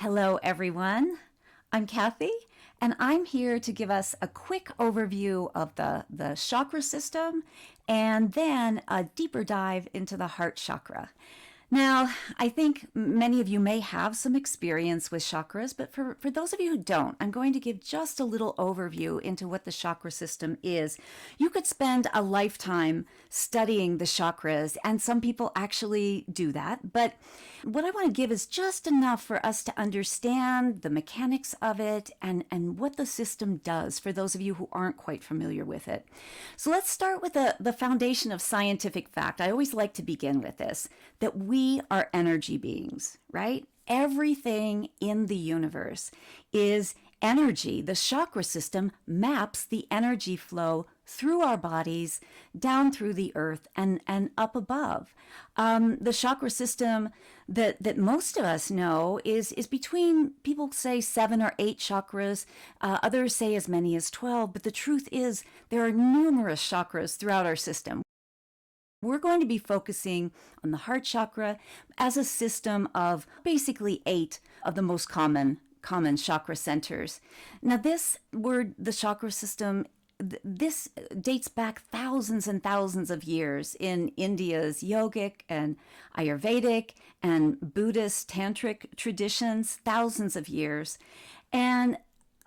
Hello, everyone. I'm Kathy, and I'm here to give us a quick overview of the chakra system and then a deeper dive into the heart chakra. Now, I think many of you may have some experience with chakras, but for those of you who don't, I'm going to give just a little overview into what the chakra system is. You could spend a lifetime studying the chakras, and some people actually do that, but what I want to give is just enough for us to understand the mechanics of it and what the system does for those of you who aren't quite familiar with it. So let's start with the foundation of scientific fact. I always like to begin with this, that we are energy beings, right? Everything in the universe is energy. The chakra system maps the energy flow through our bodies, down through the earth, and up above. The chakra system that most of us know is between, people say 7 or 8 chakras, others say as many as 12, but the truth is there are numerous chakras throughout our system. We're going to be focusing on the heart chakra as a system of basically 8 of the most common chakra centers. Now this word, the chakra system, this dates back thousands and thousands of years in India's yogic and Ayurvedic and Buddhist tantric traditions, thousands of years. And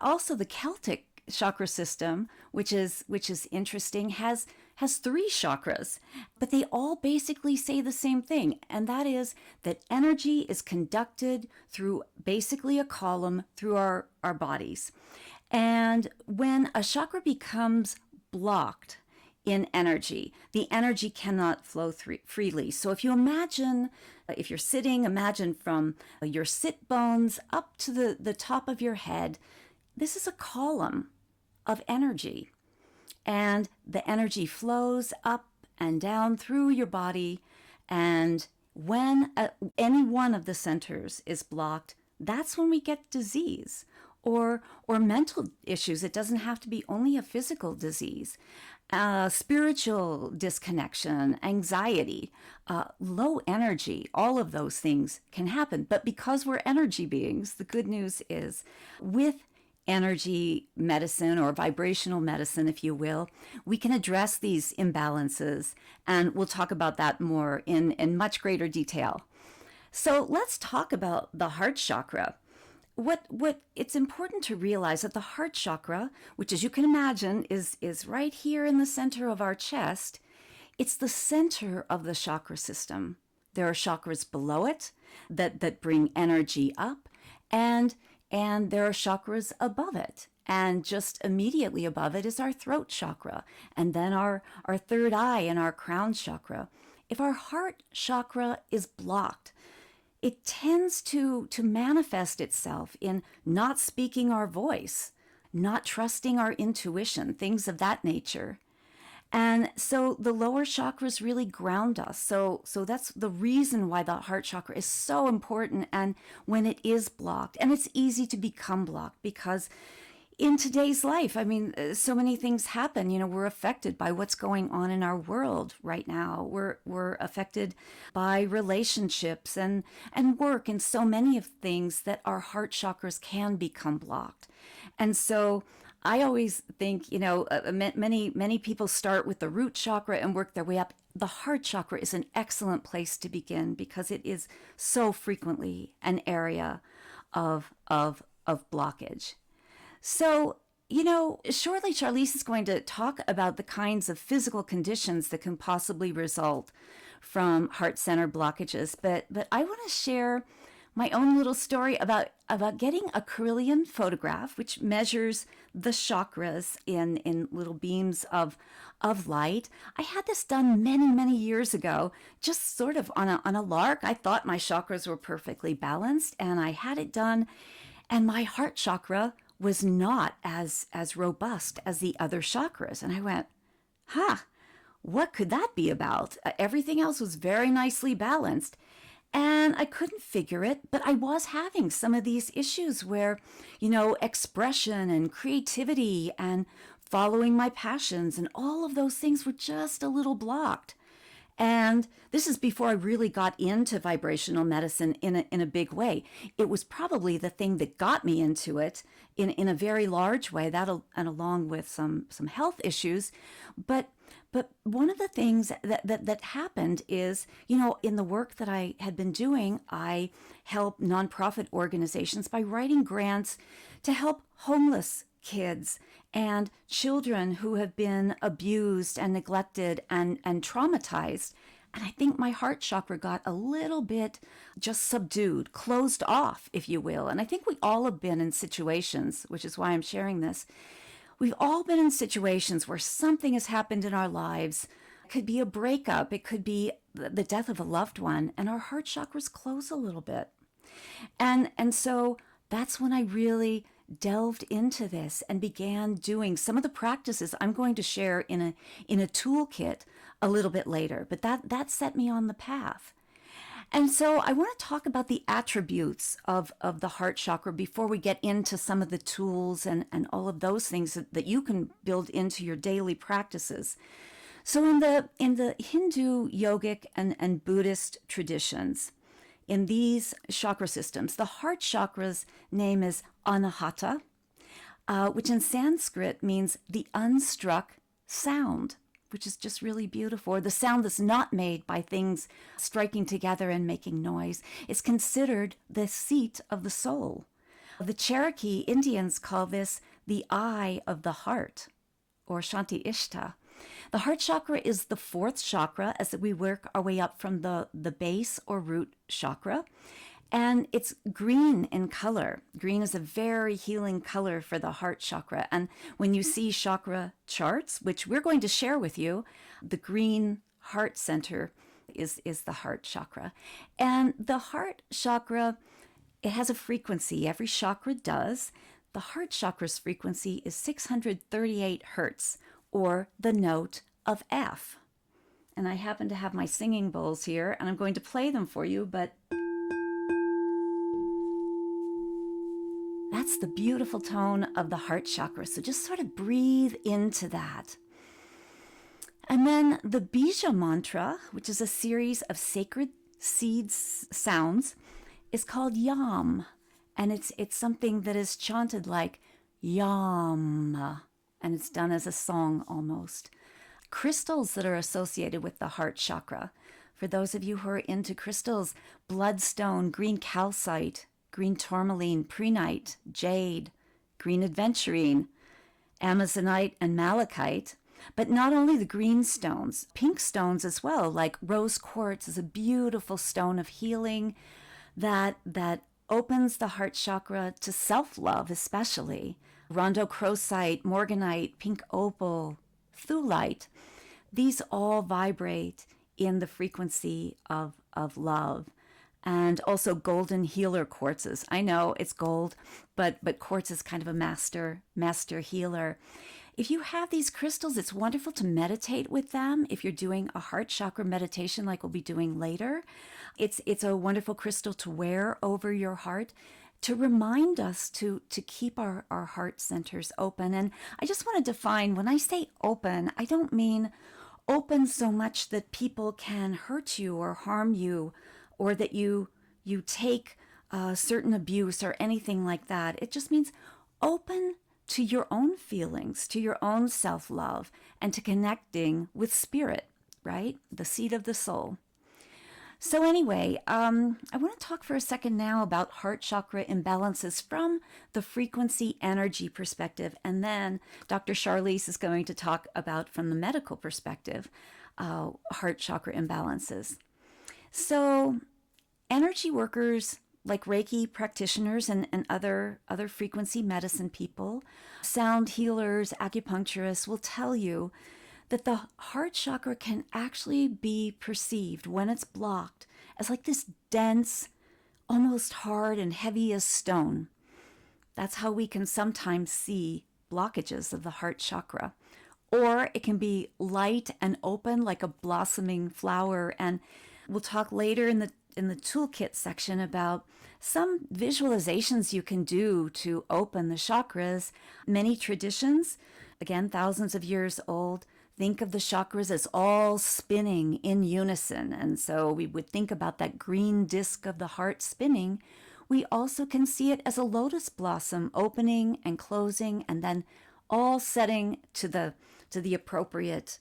also the Celtic chakra system, which is interesting, has 3 chakras, but they all basically say the same thing, and that is that energy is conducted through basically a column through our bodies. And when a chakra becomes blocked in energy, the energy cannot flow freely. So if you imagine, if you're sitting, imagine from your sit bones up to the top of your head, this is a column of energy. And the energy flows up and down through your body. And when any one of the centers is blocked, that's when we get disease or mental issues. It doesn't have to be only a physical disease. Spiritual disconnection, anxiety, low energy, all of those things can happen. But because we're energy beings, the good news is with energy medicine or vibrational medicine, if you will, we can address these imbalances, and we'll talk about that more in much greater detail. So let's talk about the heart chakra. What it's important to realize that the heart chakra, which as you can imagine is right here in the center of our chest, it's the center of the chakra system. There are chakras below it that bring energy up, and there are chakras above it. And just immediately above it is our throat chakra, and then our third eye and our crown chakra. If our heart chakra is blocked, it tends to manifest itself in not speaking our voice, not trusting our intuition, things of that nature. And so the lower chakras really ground us. So that's the reason why the heart chakra is so important. And when it is blocked, and it's easy to become blocked because in today's life, I mean, so many things happen. You know, we're affected by what's going on in our world right now. We're affected by relationships and work and so many of things that our heart chakras can become blocked. And so I always think, you know, many people start with the root chakra and work their way up. The heart chakra is an excellent place to begin because it is so frequently an area of blockage. So, you know, shortly Charlize is going to talk about the kinds of physical conditions that can possibly result from heart center blockages, but I want to share my own little story about getting a Kirlian photograph, which measures the chakras in little beams of light. I had this done many years ago, just sort of on a lark. I thought my chakras were perfectly balanced, and I had it done, and my heart chakra was not as robust as the other chakras. And I went, what could that be about? Everything else was very nicely balanced. And I couldn't figure it, but I was having some of these issues where, you know, expression and creativity and following my passions and all of those things were just a little blocked. And this is before I really got into vibrational medicine in a big way. It was probably the thing that got me into it in a very large way, and along with some health issues. But one of the things that happened is, in the work that I had been doing, I help nonprofit organizations by writing grants to help homeless kids and children who have been abused and neglected and traumatized. And I think my heart chakra got a little bit just subdued, closed off, if you will. And I think we all have been in situations, which is why I'm sharing this. We've all been in situations where something has happened in our lives. It could be a breakup, it could be the death of a loved one, and our heart chakras close a little bit. And so that's when I really delved into this and began doing some of the practices I'm going to share in a toolkit a little bit later. But that set me on the path. And so I want to talk about the attributes of the heart chakra before we get into some of the tools and all of those things that you can build into your daily practices. So in the Hindu, yogic, and Buddhist traditions, in these chakra systems, the heart chakra's name is Anahata, which in Sanskrit means the unstruck sound, which is just really beautiful. The sound that's not made by things striking together and making noise. It's considered the seat of the soul. The Cherokee Indians call this the eye of the heart, or Shanti Ishta. The heart chakra is the fourth chakra as we work our way up from the base or root chakra. And it's green in color. Green is a very healing color for the heart chakra. And when you see chakra charts, which we're going to share with you, the green heart center is the heart chakra. And the heart chakra, it has a frequency. Every chakra does. The heart chakra's frequency is 638 hertz, or the note of F. And I happen to have my singing bowls here, and I'm going to play them for you, but that's the beautiful tone of the heart chakra. So just sort of breathe into that. And then the Bija mantra, which is a series of sacred seeds sounds, is called Yam. And it's something that is chanted like Yam. And it's done as a song almost. Crystals that are associated with the heart chakra. For those of you who are into crystals, bloodstone, green calcite, green tourmaline, prehnite, jade, green aventurine, amazonite, and malachite. But not only the green stones, pink stones as well, like rose quartz is a beautiful stone of healing that opens the heart chakra to self-love especially. Rhodochrosite, morganite, pink opal, thulite, these all vibrate in the frequency of love. And also golden healer quartzes. I know it's gold, but quartz is kind of a master healer. If you have these crystals, it's wonderful to meditate with them. If you're doing a heart chakra meditation like we'll be doing later, it's a wonderful crystal to wear over your heart to remind us to keep our heart centers open. And I just want to define, when I say open, I don't mean open so much that people can hurt you or harm you, or that you take certain abuse or anything like that. It just means open to your own feelings, to your own self-love, and to connecting with spirit, right? The seat of the soul. So anyway, I want to talk for a second now about heart chakra imbalances from the frequency energy perspective, and then Dr. Charlize is going to talk about, from the medical perspective, heart chakra imbalances. So energy workers like Reiki practitioners and other frequency medicine people, sound healers, acupuncturists will tell you that the heart chakra can actually be perceived when it's blocked as like this dense, almost hard and heavy as stone. That's how we can sometimes see blockages of the heart chakra. Or it can be light and open like a blossoming flower. And we'll talk later in the toolkit section about some visualizations you can do to open the chakras. Many traditions, again, thousands of years old, think of the chakras as all spinning in unison. And so we would think about that green disc of the heart spinning. We also can see it as a lotus blossom opening and closing, and then all setting to the appropriate,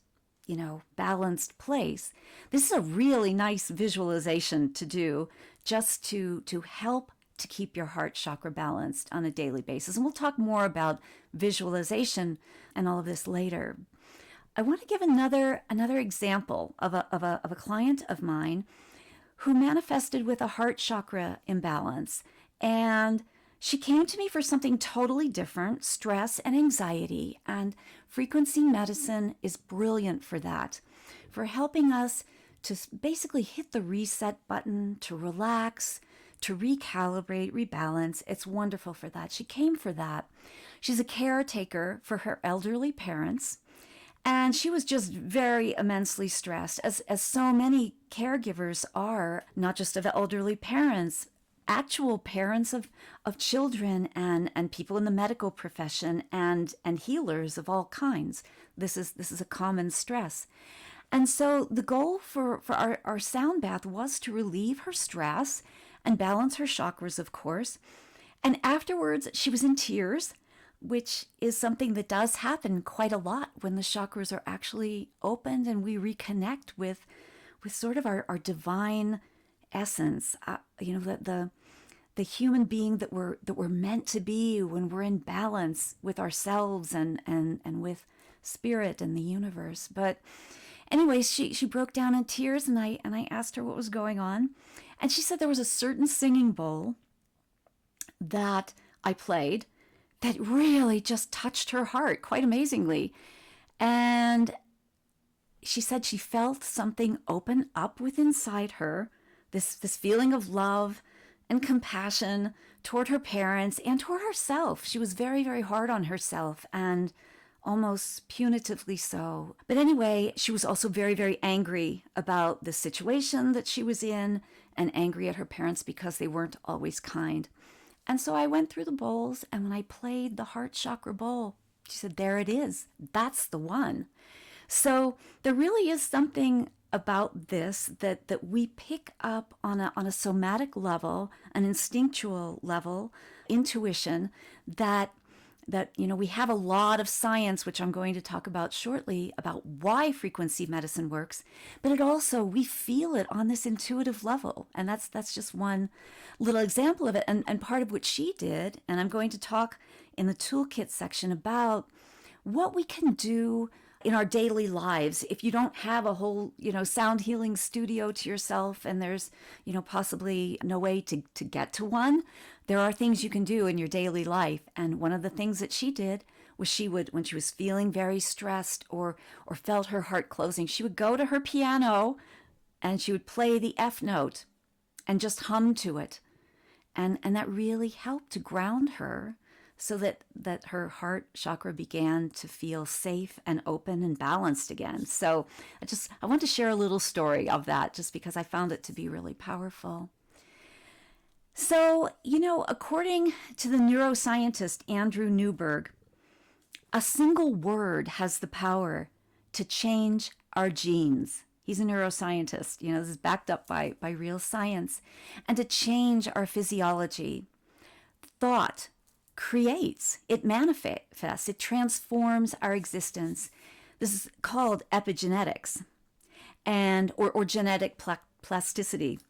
balanced place. This is a really nice visualization to do, just to help to keep your heart chakra balanced on a daily basis. And we'll talk more about visualization and all of this later. I want to give another example of a client of mine who manifested with a heart chakra imbalance. And she came to me for something totally different, stress and anxiety. And frequency medicine is brilliant for that, for helping us to basically hit the reset button, to relax, to recalibrate, rebalance. It's wonderful for that. She came for that. She's a caretaker for her elderly parents. And she was just very immensely stressed, as so many caregivers are, not just of elderly parents, actual parents of children and people in the medical profession and healers of all kinds. This is a common stress. And so the goal for our sound bath was to relieve her stress and balance her chakras, of course. And afterwards, she was in tears, which is something that does happen quite a lot when the chakras are actually opened and we reconnect with sort of our divine essence, the human being that we're meant to be when we're in balance with ourselves and with spirit and the universe. But anyways, she broke down in tears, and I asked her what was going on, and she said there was a certain singing bowl that I played that really just touched her heart quite amazingly. And she said she felt something open up within inside her, this feeling of love and compassion toward her parents and toward herself. She was very, very hard on herself, and almost punitively so. But anyway, she was also very, very angry about the situation that she was in, and angry at her parents because they weren't always kind. And so I went through the bowls, and when I played the heart chakra bowl, she said, there it is. That's the one. So there really is something about this that we pick up on a somatic level, an instinctual level, intuition, that we have a lot of science, which I'm going to talk about shortly, about why frequency medicine works, but it also, we feel it on this intuitive level. And that's just one little example of it, and part of what she did. And I'm going to talk in the toolkit section about what we can do in our daily lives. If you don't have a whole, sound healing studio to yourself, and there's, possibly no way to get to one, there are things you can do in your daily life. And one of the things that she did was she would, when she was feeling very stressed or felt her heart closing, she would go to her piano and she would play the F note and just hum to it. And that really helped to ground her, so that her heart chakra began to feel safe and open and balanced again. So I want to share a little story of that, just because I found it to be really powerful. So, according to the neuroscientist Andrew Newberg, a single word has the power to change our genes. He's a neuroscientist. This is backed up by real science. And to change our physiology. Thought creates, it manifests, it transforms our existence. This is called epigenetics or genetic plasticity.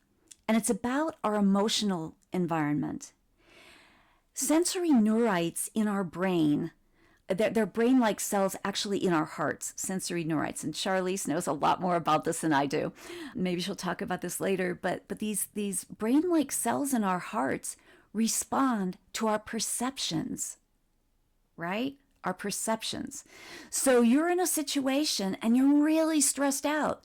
And it's about our emotional environment. Sensory neurites in our brain, they're brain-like cells actually in our hearts, sensory neurites. And Charlize knows a lot more about this than I do. Maybe she'll talk about this later. But these brain-like cells in our hearts respond to our perceptions, right? Our perceptions. So you're in a situation and you're really stressed out.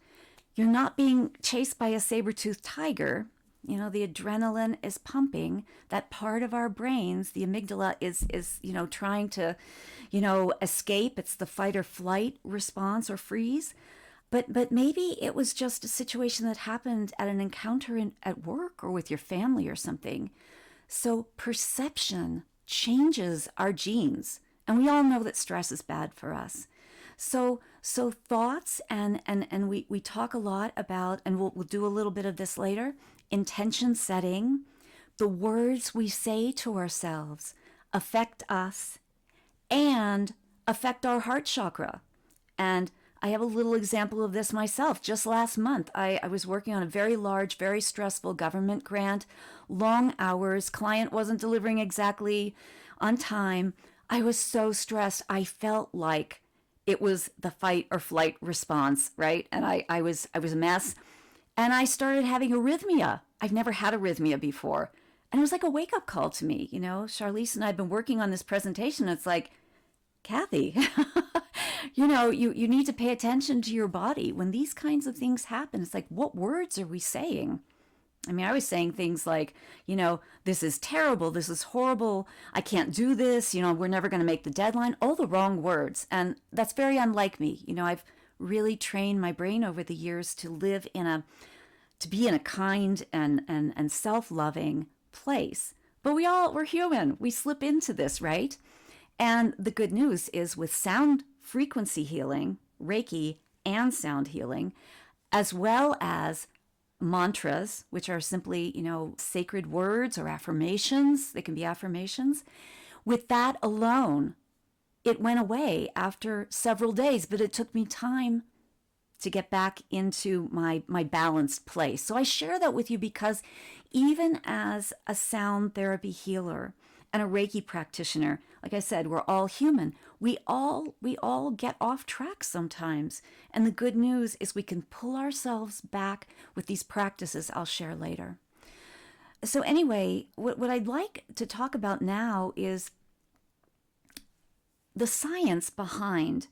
You're not being chased by a saber-toothed tiger. The adrenaline is pumping. That part of our brains, the amygdala, is trying to, escape. It's the fight or flight response or freeze. But maybe it was just a situation that happened at an encounter at work or with your family or something. So perception changes our genes. And we all know that stress is bad for us. So thoughts and we talk a lot about, and we'll do a little bit of this later, intention setting. The words we say to ourselves affect us and affect our heart chakra. And I have a little example of this myself. Just last month, I was working on a very large, very stressful government grant, long hours, client wasn't delivering exactly on time. I was so stressed. I felt like it was the fight or flight response, right? And I was a mess. And I started having arrhythmia. I've never had arrhythmia before. And it was like a wake-up call to me. Charlize and I have been working on this presentation. It's like, Kathy, you need to pay attention to your body. When these kinds of things happen, it's like, what words are we saying? I mean, I was saying things like, this is terrible, this is horrible, I can't do this, we're never going to make the deadline, all the wrong words. And that's very unlike me. I've really trained my brain over the years to be in a kind and self-loving place. But we're human. We slip into this, right? And the good news is with sound frequency healing, Reiki and sound healing, as well as mantras, which are simply, sacred words or affirmations. They can be affirmations. With that alone, it went away after several days, but it took me time to get back into my balanced place. So I share that with you because even as a sound therapy healer and a Reiki practitioner, like I said, we're all human. We all get off track sometimes. And the good news is we can pull ourselves back with these practices I'll share later. So anyway, what I'd like to talk about now is the science behind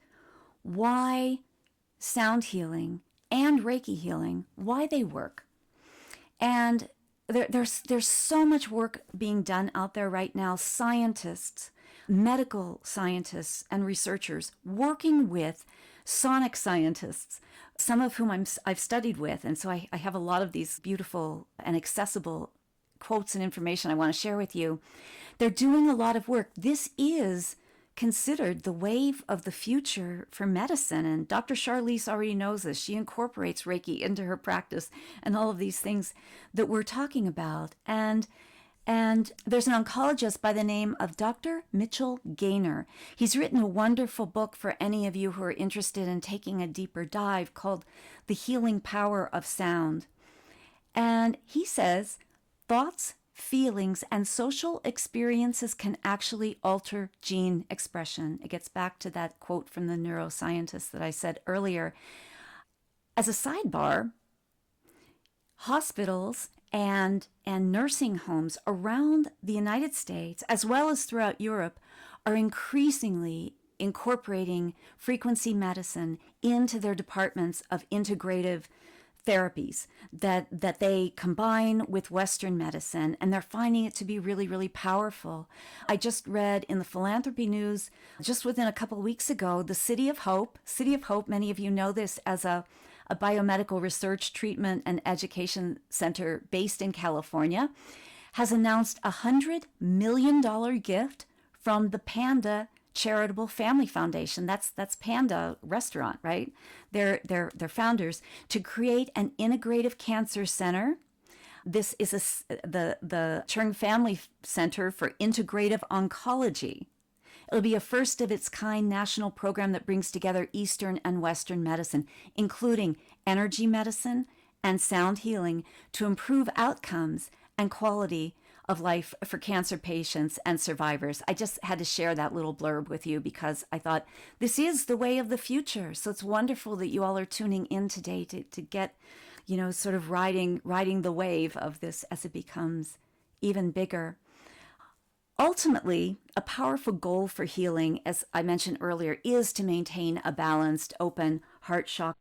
why sound healing and Reiki healing, why they work. And there's so much work being done out there right now. Scientists, medical scientists and researchers working with sonic scientists, some of whom I've studied with. And so I have a lot of these beautiful and accessible quotes and information I want to share with you. They're doing a lot of work. This is considered the wave of the future for medicine. And Dr. Charlize already knows this. She incorporates Reiki into her practice and all of these things that we're talking about. And there's an oncologist by the name of Dr. Mitchell Gaynor. He's written a wonderful book for any of you who are interested in taking a deeper dive called The Healing Power of Sound. And he says, thoughts, feelings, and social experiences can actually alter gene expression. It gets back to that quote from the neuroscientist that I said earlier. As a sidebar, hospitals and nursing homes around the United States, as well as throughout Europe, are increasingly incorporating frequency medicine into their departments of integrative therapies that they combine with Western medicine, and they're finding it to be really, really powerful. I just read in the philanthropy news just within a couple of weeks ago, the City of Hope, many of you know this as a biomedical research, treatment, and education center based in California, has announced a $100 million gift from the Panda Charitable Family Foundation. That's Panda Restaurant, right? They're founders, to create an integrative cancer center. This is the Chung Family Center for Integrative Oncology. It'll be a first of its kind national program that brings together Eastern and Western medicine, including energy medicine and sound healing, to improve outcomes and quality of life for cancer patients and survivors. I just had to share that little blurb with you because I thought this is the way of the future. So it's wonderful that you all are tuning in today to get, sort of riding the wave of this as it becomes even bigger. Ultimately, a powerful goal for healing, as I mentioned earlier, is to maintain a balanced, open heart chakra